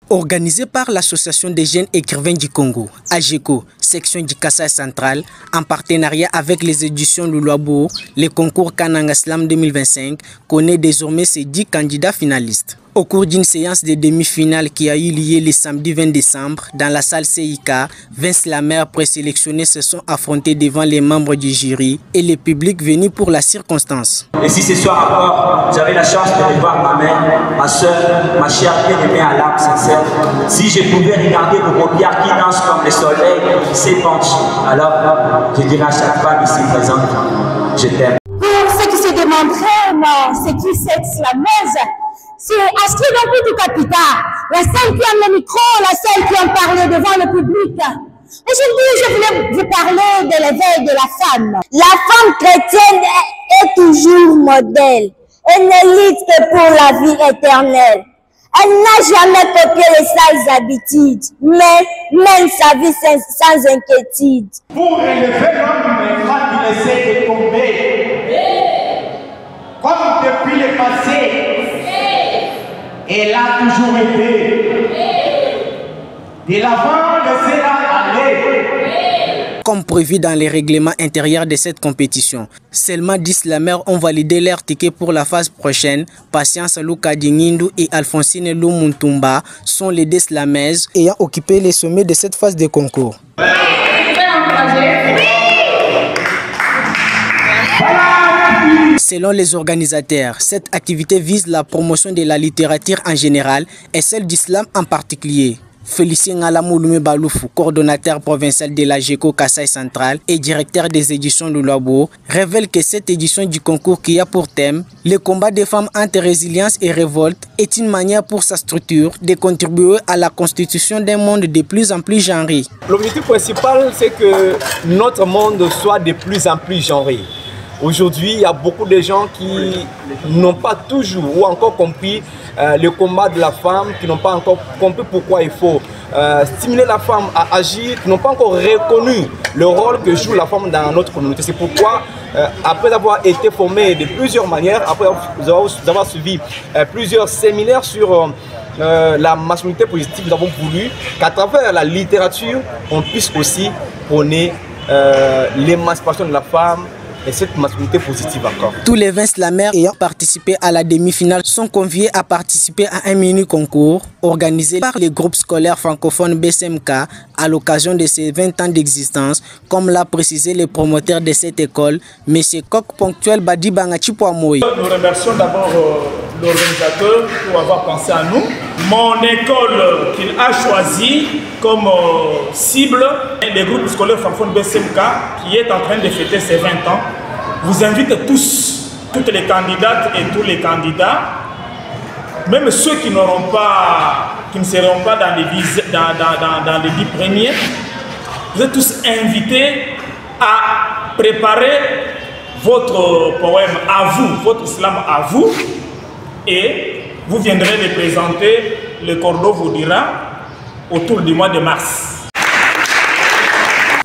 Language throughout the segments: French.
Organisé par l'Association des jeunes écrivains du Congo, AGECO, section du Kasaï central, en partenariat avec les éditions Luluabo, le concours Kananga Slam 2025 connaît désormais ses 10 candidats finalistes. Au cours d'une séance de demi-finale qui a eu lieu le samedi 20 décembre dans la salle CIK, 20 slameurs présélectionnés se sont affrontés devant les membres du jury et le public venu pour la circonstance. Et si ce soir encore, j'avais la chance de revoir ma mère, ma soeur, ma chère bien-aimée à l'âme sincère, si je pouvais regarder vos paupières qui dansent comme le soleil qui s'épanche, alors je dirais à chaque femme ici présente, je t'aime. Pour ceux qui se demanderaient, c'est qui cette slameuse? C'est Astrid Ompou du Capita, la seule qui a le micro, la seule qui a parlé devant le public. Aujourd'hui, je voulais vous parler de l'éveil de la femme. La femme chrétienne est toujours modèle. Elle ne lutte que pour la vie éternelle. Elle n'a jamais copié les sales habitudes, mais mène sa vie sans inquiétude. Pour élever l'homme, il faudra qu'il essaie de tomber. Comme depuis le passé. Elle a toujours été. De l'avant, laissez-la aller. Comme prévu dans les règlements intérieurs de cette compétition, seulement 10 slameurs ont validé leur ticket pour la phase prochaine. Patience Luka Dingindu et Alphonsine Lumuntumba sont les 2 slameuses ayant occupé les sommets de cette phase de concours. Selon les organisateurs, cette activité vise la promotion de la littérature en général et celle du slam en particulier. Félicien Ngalamouloume Baloufou, coordonnateur provincial de l'AGECO Kasaï central et directeur des éditions Luluabo, révèle que cette édition du concours qui a pour thème le combat des femmes entre résilience et révolte est une manière pour sa structure de contribuer à la constitution d'un monde de plus en plus genré. L'objectif principal, c'est que notre monde soit de plus en plus genré. Aujourd'hui, il y a beaucoup de gens qui n'ont pas toujours ou encore compris le combat de la femme, qui n'ont pas encore compris pourquoi il faut stimuler la femme à agir, qui n'ont pas encore reconnu le rôle que joue la femme dans notre communauté. C'est pourquoi, après avoir été formé de plusieurs manières, après avoir suivi plusieurs séminaires sur la masculinité positive, nous avons voulu qu'à travers la littérature, on puisse aussi prôner l'émancipation de la femme, et cette masculinité positive encore. Tous les 20 slameurs ayant participé à la demi-finale sont conviés à participer à un mini-concours organisé par les groupes scolaires francophones BSMK à l'occasion de ses 20 ans d'existence, comme l'a précisé le promoteur de cette école, M. Coq Ponctuel Badi Bangachipoamoy. Nous remercions d'abord l'organisateur pour avoir pensé à nous. Mon école qu'il a choisi comme cible, les groupes scolaires francophones BSMK qui est en train de fêter ses 20 ans, vous invite tous, toutes les candidates et tous les candidats, même ceux qui n'auront pas, qui ne seront pas dans les 10 premiers, vous êtes tous invités à préparer votre poème à vous, votre slam à vous, et vous viendrez le présenter, le cordeau vous dira, autour du mois de mars.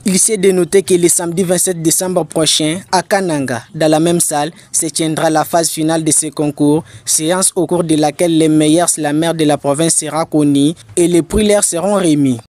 Il s'est dénoté que le samedi 27 décembre prochain, à Kananga, dans la même salle, se tiendra la phase finale de ce concours, séance au cours de laquelle les meilleurs slameurs de la province seront connus et les prix leur seront remis.